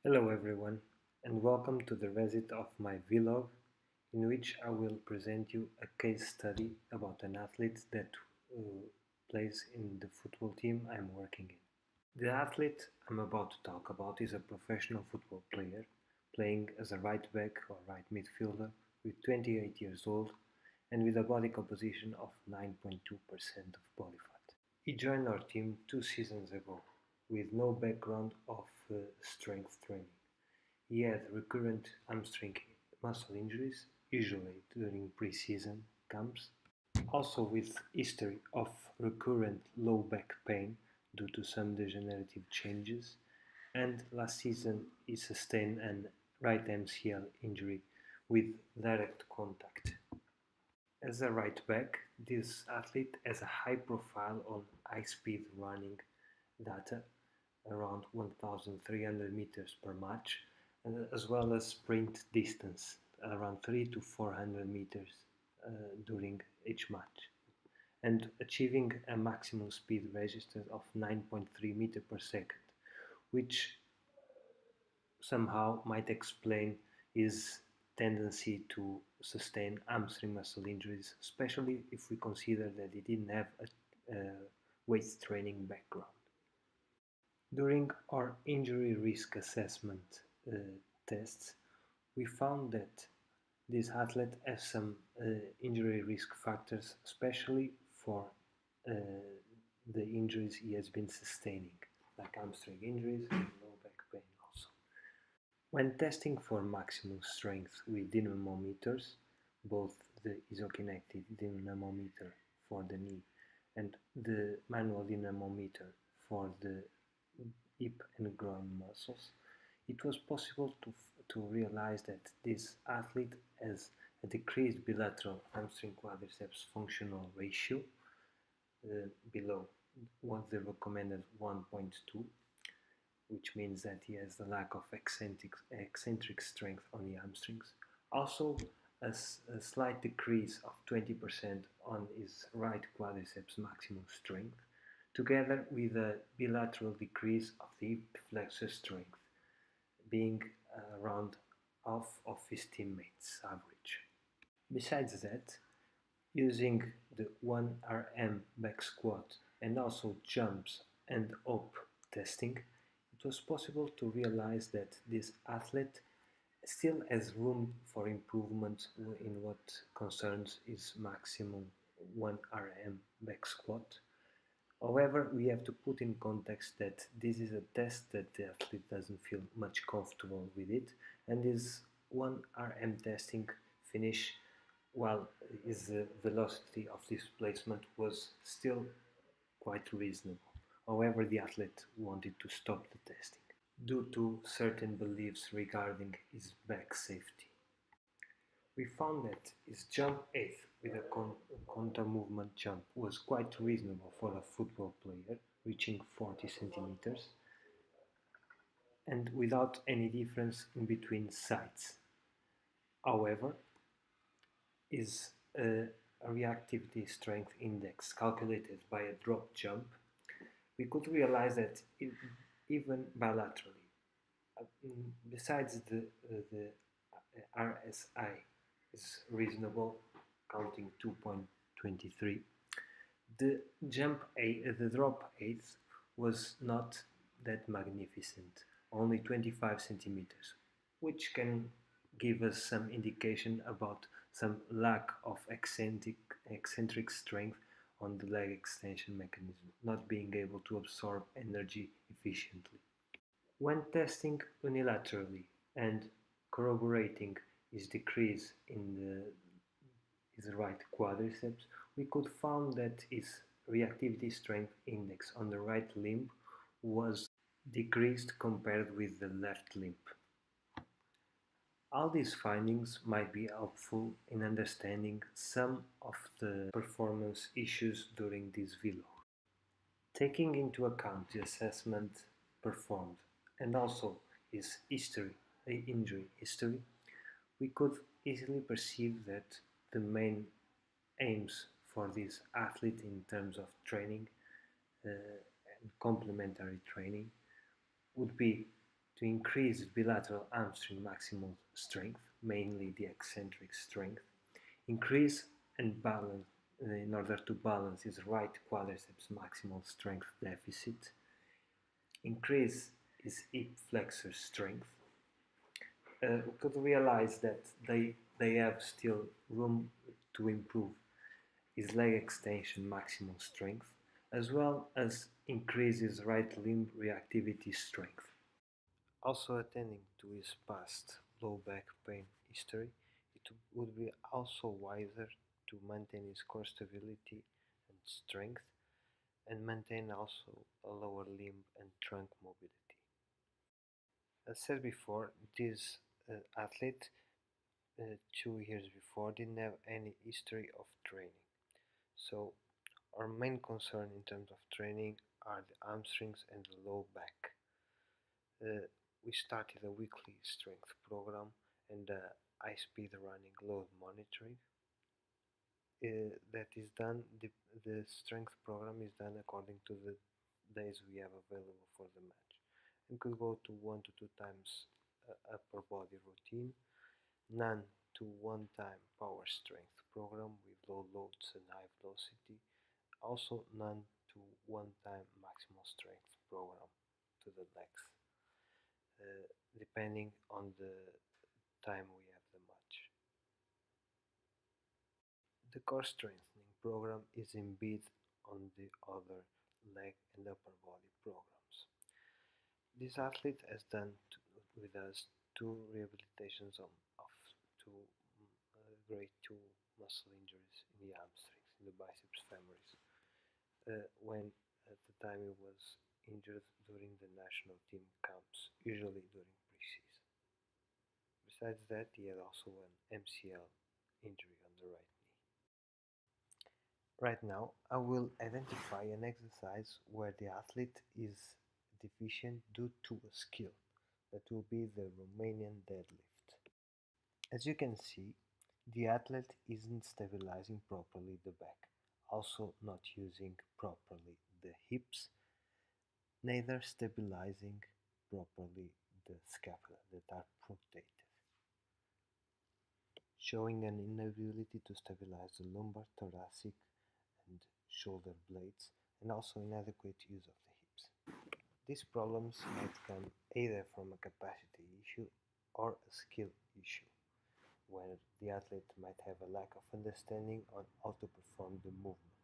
Hello everyone, and welcome to the Resit of my vlog, in which I will present you a case study about an athlete that uh, plays in the football team I'm working in. The athlete I'm about to talk about is a professional football player playing as a right back or right midfielder with 28 years old and with a body composition of 9.2% of body fat. He joined our team 2 seasons ago with no background of strength training. He had recurrent hamstring muscle injuries, usually during pre-season camps, also with history of recurrent low back pain due to some degenerative changes, and last season he sustained an right MCL injury with direct contact. As a right back, this athlete has a high profile on high speed running data, around 1,300 meters per match, as well as sprint distance, around 3 to 400 meters during each match, and achieving a maximum speed register of 9.3 meters per second, which somehow might explain his tendency to sustain hamstring muscle injuries, especially if we consider that he didn't have a weight training background. During our injury risk assessment tests, we found that this athlete has some injury risk factors, especially for uh, the injuries he has been sustaining, like hamstring injuries and low back pain also. When testing for maximum strength with dynamometers, both the isokinetic dynamometer for the knee and the manual dynamometer for the hip and groin muscles, it was possible to realize that this athlete has a decreased bilateral hamstring quadriceps functional ratio below what the recommended 1.2, which means that he has the lack of eccentric strength on the hamstrings. Also, a slight decrease of 20% on his right quadriceps maximum strength, together with a bilateral decrease of the hip flexor strength, being around half of his teammates' average. Besides that, using the 1RM back squat and also jumps and hop testing, it was possible to realize that this athlete still has room for improvement in what concerns his maximum 1RM back squat. However, we have to put in context that this is a test that the athlete doesn't feel much comfortable with it, and this 1RM testing finish while his velocity of displacement was still quite reasonable. However, the athlete wanted to stop the testing due to certain beliefs regarding his back safety. We found that his jump height with a counter movement jump was quite reasonable for a football player, reaching 40 centimeters, and without any difference in between sides. However, his reactivity strength index calculated by a drop jump, we could realize that even bilaterally, besides the RSI is reasonable, counting 2.23, the drop height was not that magnificent, only 25 centimeters, which can give us some indication about some lack of eccentric strength on the leg extension mechanism, not being able to absorb energy efficiently. When testing unilaterally and corroborating his decrease in his right quadriceps, we could find that his reactivity strength index on the right limb was decreased compared with the left limb. All these findings might be helpful in understanding some of the performance issues during this vlog. Taking into account the assessment performed and also his history, injury history, we could easily perceive that the main aims for this athlete in terms of training and complementary training would be To increase bilateral hamstring maximal strength, mainly the eccentric strength, increase and balance in order to balance his right quadriceps maximal strength deficit, increase his hip flexor strength. We could realize that they have still room to improve his leg extension maximal strength, as well as increase his right limb reactivity strength. Also attending to his past low back pain history, it would be also wiser to maintain his core stability and strength and maintain also a lower limb and trunk mobility. As said before, this athlete 2 years before didn't have any history of training. So our main concern in terms of training are the hamstrings and the low back. We started a weekly strength program and high-speed running load monitoring. That is done. The strength program is done according to the days we have available for the match, and could go to 1 to 2 times upper body routine, none to 1 time power strength program with low loads and high velocity, also none to 1 time maximal strength program to the legs, depending on the time we have the match. The core strengthening program is embedded on the other leg and upper body programs. This athlete has done with us 2 rehabilitations of 2 grade 2 muscle injuries in the hamstrings, in the biceps femoris, when at the time he was injured during the national team camps, usually during pre-season. Besides that, he had also an MCL injury on the right knee. Right now, I will identify an exercise where the athlete is deficient due to a skill. That will be the Romanian deadlift. As you can see, the athlete isn't stabilizing properly the back, also not using properly the hips, neither stabilizing properly the scapula that are rotated, showing an inability to stabilize the lumbar, thoracic, and shoulder blades, and also inadequate use of the hips. These problems might come either from a capacity issue or a skill issue, where the athlete might have a lack of understanding on how to perform the movement.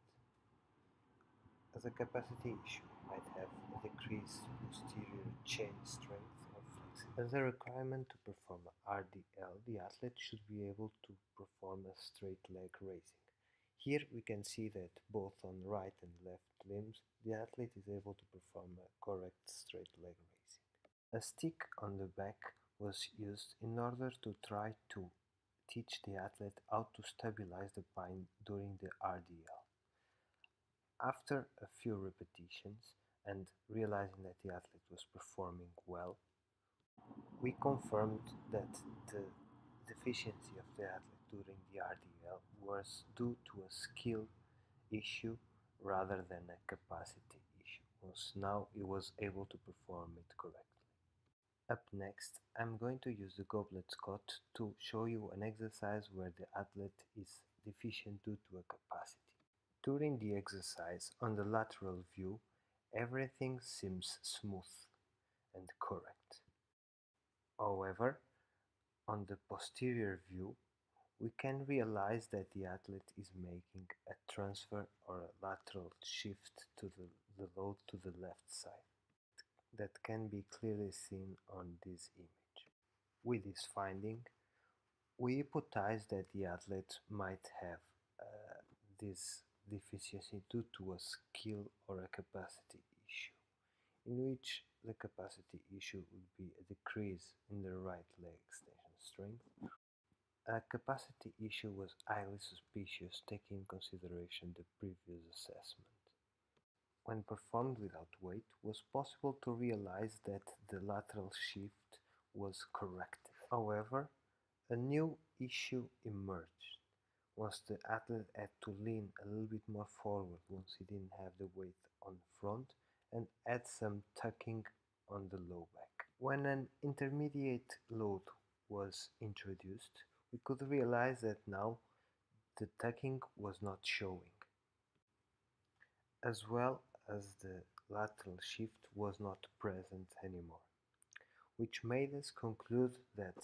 As a capacity issue might have a decreased posterior chain strength or flexibility. As a requirement to perform RDL, the athlete should be able to perform a straight leg raising. Here we can see that both on right and left limbs, the athlete is able to perform a correct straight leg raising. A stick on the back was used in order to try to teach the athlete how to stabilize the spine during the RDL. After a few repetitions and realizing that the athlete was performing well, we confirmed that the deficiency of the athlete during the RDL was due to a skill issue rather than a capacity issue, because now he was able to perform it correctly. Up next, I'm going to use the goblet squat to show you an exercise where the athlete is deficient due to a capacity. During the exercise, on the lateral view, everything seems smooth and correct. However, on the posterior view, we can realize that the athlete is making a transfer or a lateral shift to the load to the left side. That can be clearly seen on this image. With this finding, we hypothesize that the athlete might have this deficiency due to a skill or a capacity issue, in which the capacity issue would be a decrease in the right leg extension strength. A capacity issue was highly suspicious taking in consideration the previous assessment. When performed without weight, it was possible to realize that the lateral shift was correct. However, a new issue emerged once the athlete had to lean a little bit more forward once he didn't have the weight on the front and had some tucking on the low back. When an intermediate load was introduced, we could realize that now the tucking was not showing, as well as the lateral shift was not present anymore, which made us conclude that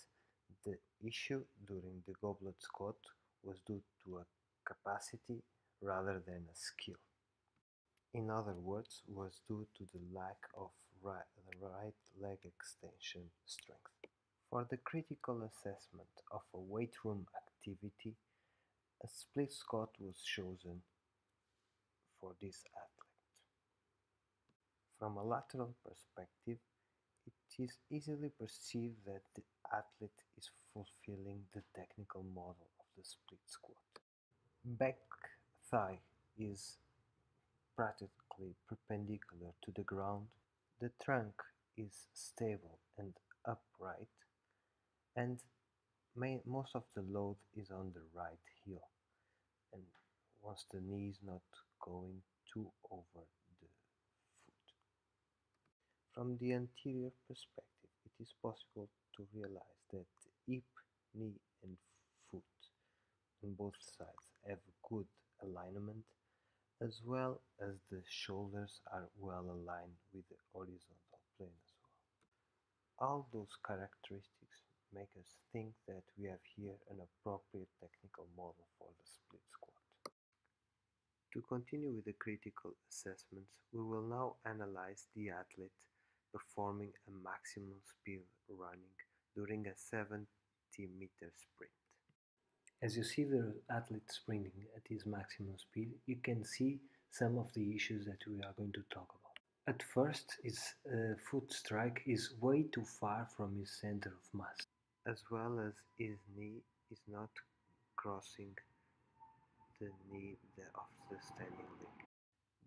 the issue during the goblet squat was due to a capacity rather than a skill. In other words, was due to the lack of the right leg extension strength. For the critical assessment of a weight room activity, a split squat was chosen for this athlete. From a lateral perspective, it is easily perceived that the athlete is fulfilling the technical model of the split squat. Back thigh is practically perpendicular to the ground, the trunk is stable and upright, and most of the load is on the right heel, and once the knee is not going too over the foot. From the anterior perspective, it is possible to realize that the hip, knee, and foot on both sides have good alignment, as well as the shoulders are well aligned with the horizontal plane as well. All those characteristics make us think that we have here an appropriate technical model for the split squat. To continue with the critical assessments, we will now analyze the athlete performing a maximum speed running during a 70-meter sprint. As you see the athlete sprinting at his maximum speed, you can see some of the issues that we are going to talk about. At first, his foot strike is way too far from his center of mass, as well as his knee is not crossing the knee of the standing leg.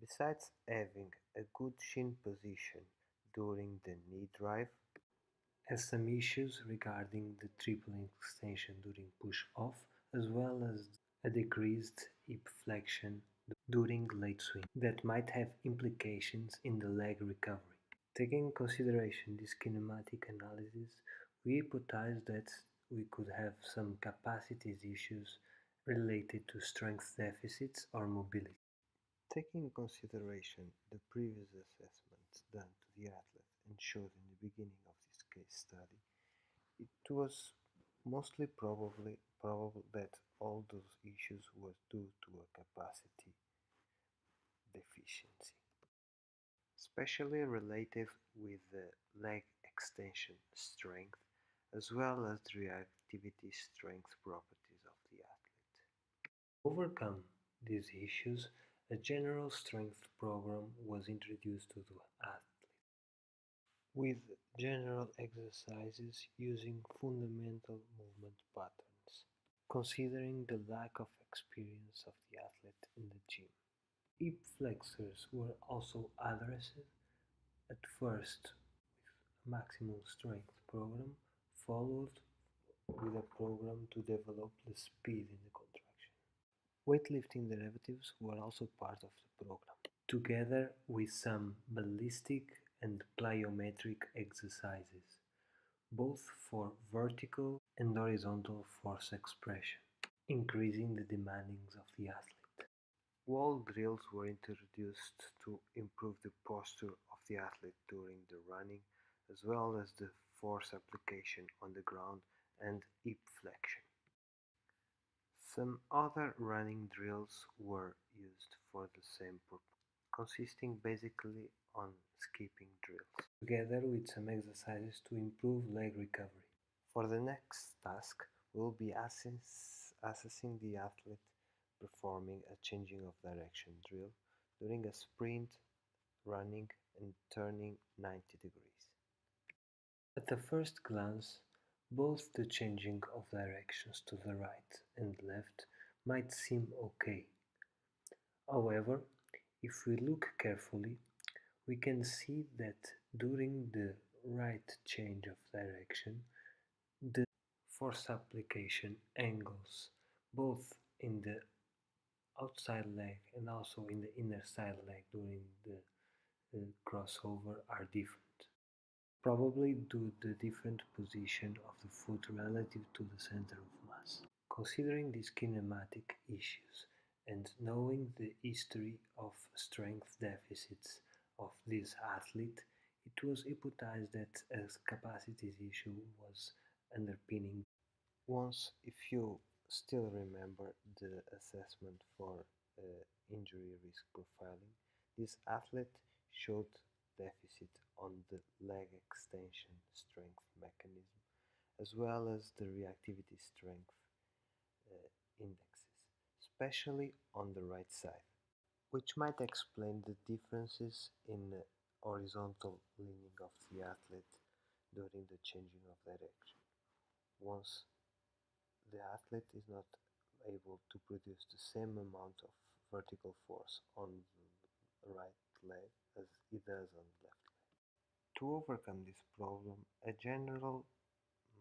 Besides having a good shin position during the knee drive, has some issues regarding the triple extension during push-off, as well as a decreased hip flexion during late swing that might have implications in the leg recovery. Taking in consideration this kinematic analysis, we hypothesize that we could have some capacities issues related to strength deficits or mobility. Taking in consideration the previous assessments done to the athlete and showed in the beginning of this case study, it was mostly probable that all those issues was due to a capacity deficiency, especially related with the leg extension strength as well as the reactivity strength properties of the athlete. To overcome these issues, a general strength program was introduced to the athlete, with general exercises using fundamental movement patterns, considering the lack of experience of the athlete in the gym. Hip flexors were also addressed at first with a maximum strength program, followed with a program to develop the speed in the contraction. Weightlifting derivatives were also part of the program, together with some ballistic and plyometric exercises, both for vertical and horizontal force expression, increasing the demandings of the athlete. Wall drills were introduced to improve the posture of the athlete during the running, as well as the force application on the ground and hip flexion. Some other running drills were used for the same purpose, consisting basically on skipping drills, together with some exercises to improve leg recovery. For the next task, we'll be assessing the athlete performing a changing of direction drill during a sprint, running, and turning 90 degrees. At the first glance, both the changing of directions to the right and left might seem okay. However, if we look carefully, we can see that during the right change of direction, the force application angles, both in the outside leg and also in the inner side leg during the crossover, are different. probably due to the different position of the foot relative to the center of mass. Considering these kinematic issues and knowing the history of strength deficits of this athlete, it was hypothesized that a capacity issue was underpinning. Once, if you still remember the assessment for injury risk profiling, this athlete showed deficit on the leg extension strength mechanism as well as the reactivity strength indexes, especially on the right side, which might explain the differences in horizontal leaning of the athlete during the changing of direction. Once the athlete is not able to produce the same amount of vertical force on the right leg as he does on the left leg. To overcome this problem, a general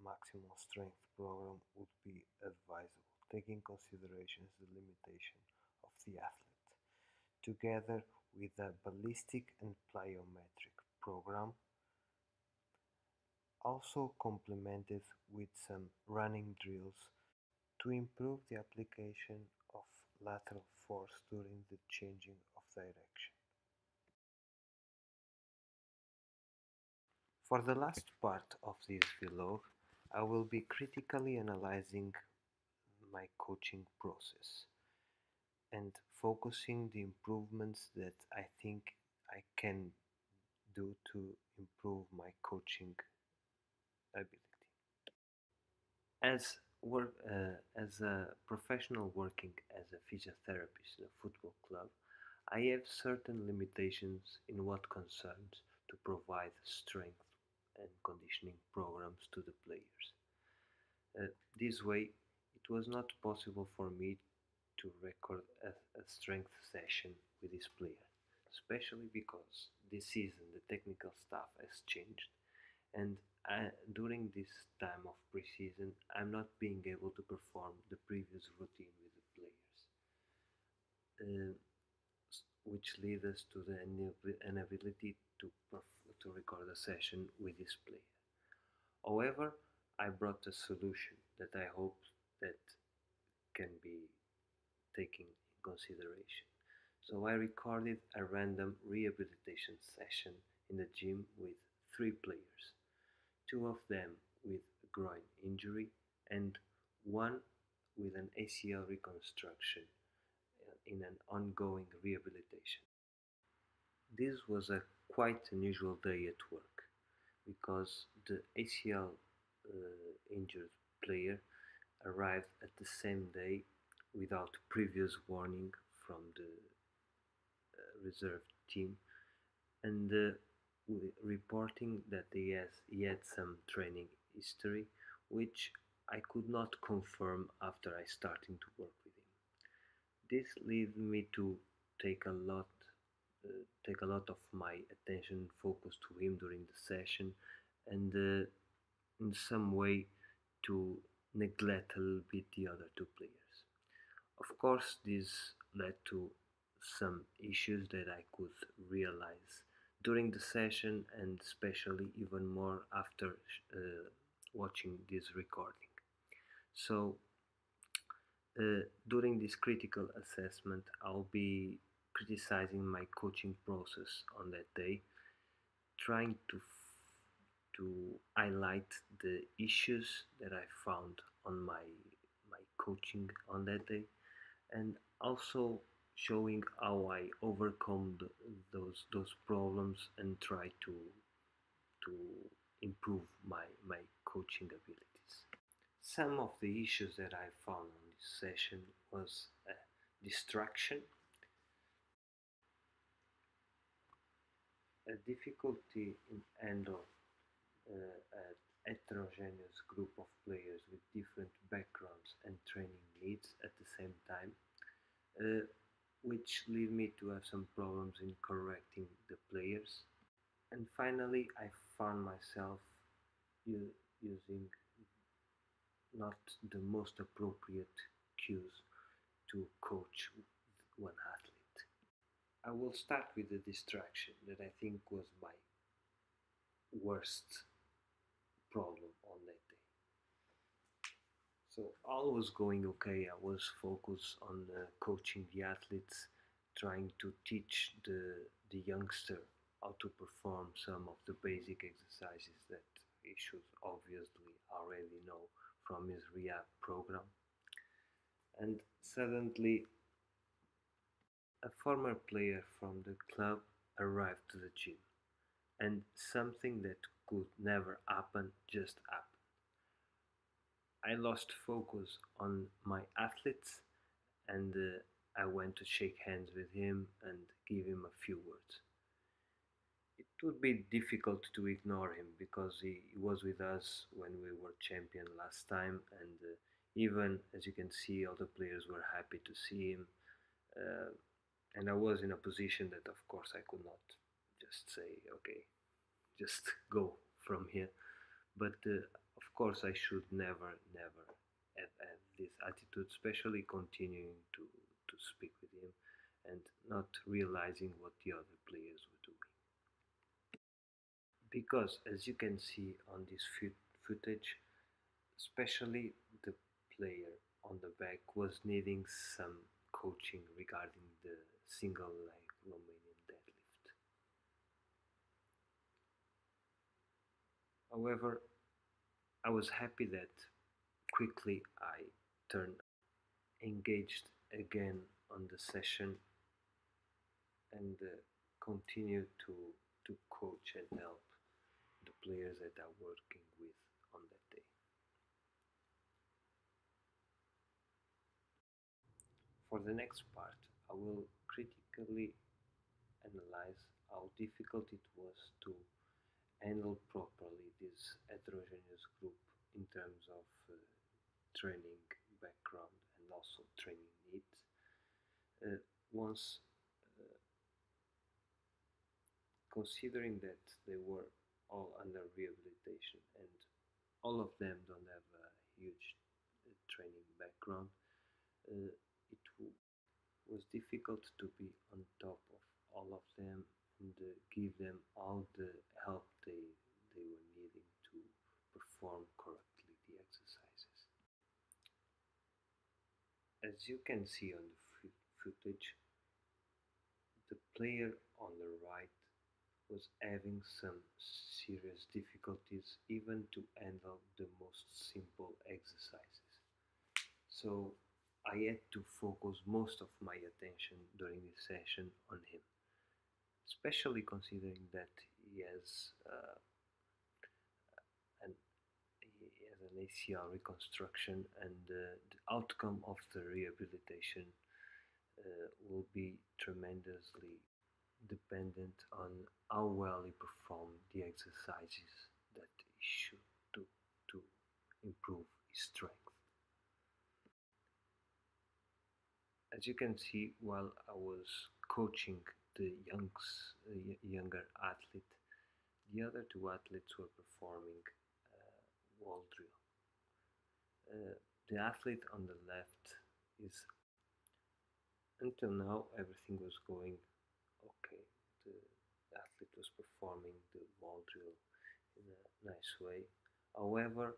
maximal strength program would be advisable, taking consideration the limitation of the athlete, together with a ballistic and plyometric program, also complemented with some running drills to improve the application of lateral force during the changing of direction. For the last part of this vlog, I will be critically analyzing my coaching process and focusing the improvements that I think I can do to improve my coaching ability. As a professional working as a physiotherapist in a football club, I have certain limitations in what concerns to provide strength and conditioning programs to the players. This way, it was not possible for me to record a strength session with this player, especially because this season the technical staff has changed and during this time of preseason I'm not being able to perform the previous routine with the players, uh, which lead us to the inability to record a session with this player. However, I brought a solution that I hope that can be taken in consideration. So I recorded a random rehabilitation session in the gym with three players, two of them with a groin injury and one with an ACL reconstruction in an ongoing rehabilitation. This was a quite unusual day at work because the ACL injured player arrived at the same day without previous warning from the reserve team and reporting that he had some training history which I could not confirm after I starting to work with him. This led me to take a lot take a lot of my attention focused to him during the session and in some way to neglect a little bit the other two players. Of course, this led to some issues that I could realize during the session and especially even more after watching this recording. So, during this critical assessment, I'll be criticizing my coaching process on that day, trying to highlight the issues that I found on my coaching on that day and also showing how I overcome those problems and try to improve my coaching abilities. Some of the issues that I found on this session was distraction, a difficulty in handle a heterogeneous group of players with different backgrounds and training needs at the same time, which lead me to have some problems in correcting the players. And finally, I found myself using not the most appropriate cues to coach one athlete. I will start with the distraction that I think was my worst problem on that day. So all was going okay. I was focused on coaching the athletes, trying to teach the youngster how to perform some of the basic exercises that he should obviously already know from his rehab program. And suddenly, a former player from the club arrived to the gym, and something that could never happen just happened. I lost focus on my athletes and I went to shake hands with him and give him a few words. It would be difficult to ignore him because he was with us when we were champion last time, and even as you can see, all the players were happy to see him. Uh, and I was in a position that, of course, I could not just say, okay, just go from here. But of course, I should never have this attitude, especially continuing to speak with him and not realizing what the other players were doing. Because as you can see on this footage, especially the player on the back was needing some coaching regarding the single leg Romanian deadlift. However, I was happy that quickly I turned engaged again on the session and continue to coach and help the players that I'm working with on that day. For the next part, I will critically analyze how difficult it was to handle properly this heterogeneous group in terms of training background and also training needs. Once considering that they were all under rehabilitation and all of them don't have a huge training background, it was difficult to be on top of all of them and give them all the help they were needing to perform correctly the exercises. As you can see on the footage, the player on the right was having some serious difficulties even to handle the most simple exercises. So I had to focus most of my attention during this session on him, especially considering that he has an ACL reconstruction, and the outcome of the rehabilitation will be tremendously dependent on how well he performed the exercises that he should do to improve his strength. As you can see, while I was coaching the younger athlete, the other two athletes were performing wall drill. The athlete on the left is, until now, everything was going okay. The athlete was performing the wall drill in a nice way. However,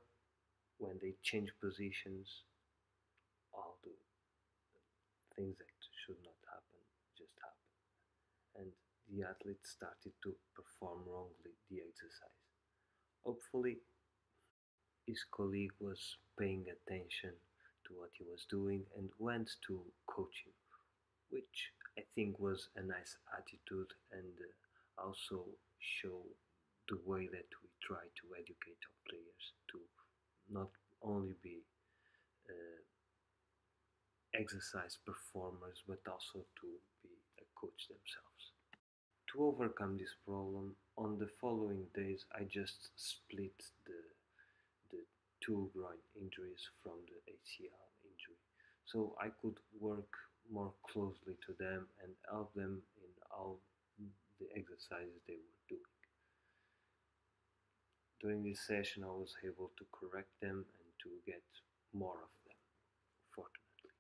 when they change positions, all the things that should not happen just happen. And the athlete started to perform wrongly the exercise. Hopefully, his colleague was paying attention to what he was doing and went to coach him, which I think was a nice attitude and also show the way that we try to educate our players to not only be uh, exercise performers but also to be a coach themselves. To overcome this problem, on the following days I just split the two groin injuries from the ACL injury, so I could work more closely to them and help them in all the exercises they were doing. During this session, I was able to correct them and to get more of them, fortunately.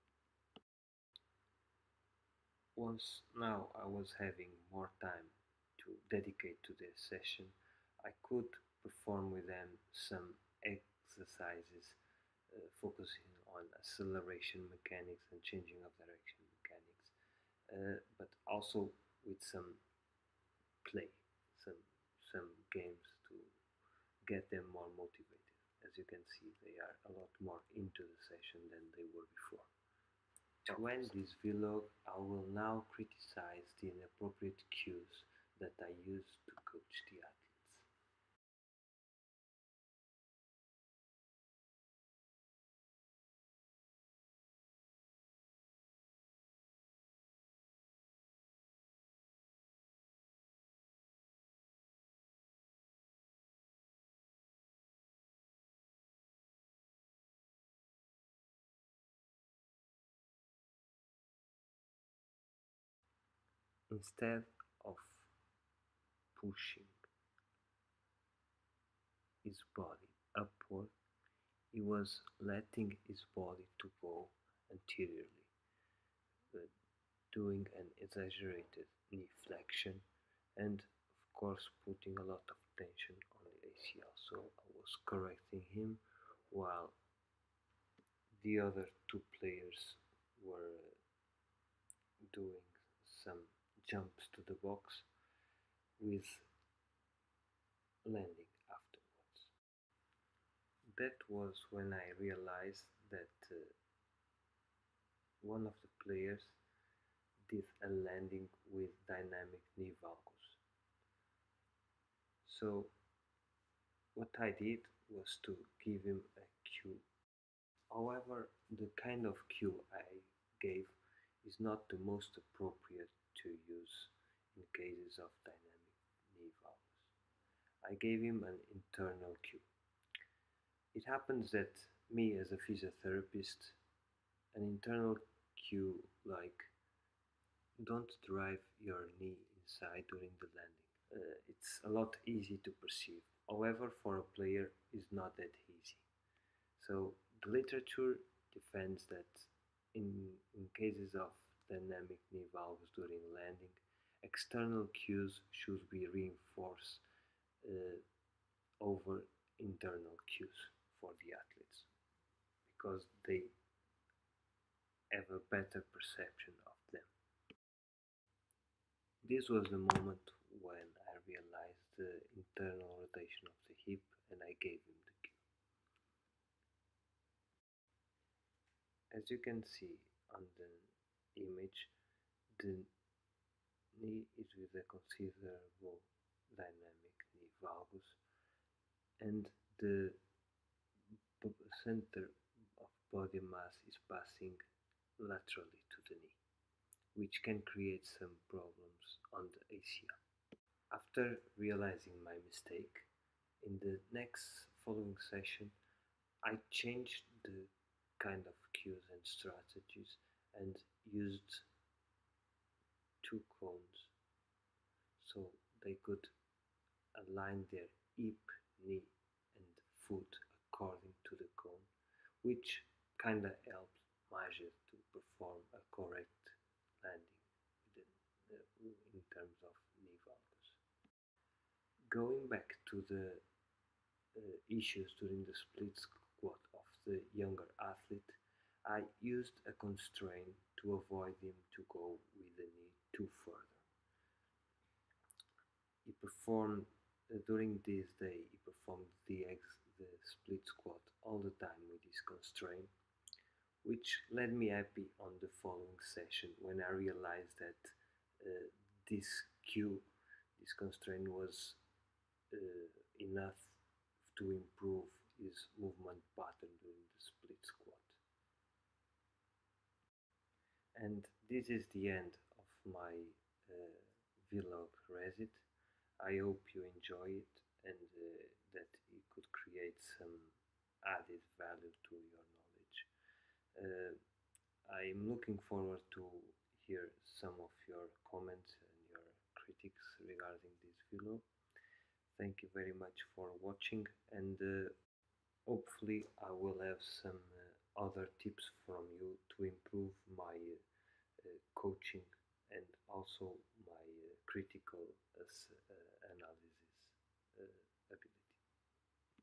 Once now I was having more time to dedicate to this session, I could perform with them some exercises focusing on acceleration mechanics and changing of direction mechanics, but also with some play, some some games to get them more motivated. As you can see, they are a lot more into the session than they were before. To end this vlog, I will now criticize the inappropriate cues that I use to coach the athletes. Instead of pushing his body upward, he was letting his body to go anteriorly, but doing an exaggerated knee flexion and of course putting a lot of tension on the ACL. So I was correcting him while the other two players were doing some jumps to the box with landing afterwards. That was when I realized that one of the players did a landing with dynamic knee valgus. So what I did was to give him a cue. However, the kind of cue I gave is not the most appropriate to use in cases of dynamic knee valgus. I gave him an internal cue. It happens that me as a physiotherapist, an internal cue like don't drive your knee inside during the landing. It's a lot easy to perceive. However, for a player, it's not that easy. So the literature defends that in, in cases of dynamic knee valves during landing, external cues should be reinforced uh, over internal cues for the athletes because they have a better perception of them. This was the moment when I realized the internal rotation of the hip and I gave him the cue. As you can see on the image, the knee is with a considerable dynamic knee valgus and the center of body mass is passing laterally to the knee, which can create some problems on the ACL. After realizing my mistake, in the next following session, I changed the kind of cues and strategies and used two cones so they could align their hip, knee, and foot according to the cone, which kinda helped Majid to perform a correct landing in terms of knee valgus. Going back to the issues during the split squat of the younger athlete, I used a constraint to avoid him to go with the knee too further. He performed during this day. He performed the split squat all the time with this constraint, which led me happy on the following session when I realized that this cue, this constraint was enough to improve his movement pattern during the split squat. And this is the end of my vlog Resit. I hope you enjoy it and that it could create some added value to your knowledge. Uh, I'm looking forward to hear some of your comments and your critics regarding this vlog. Thank you very much for watching and hopefully I will have some other tips from you to improve my coaching and also my critical analysis. ability.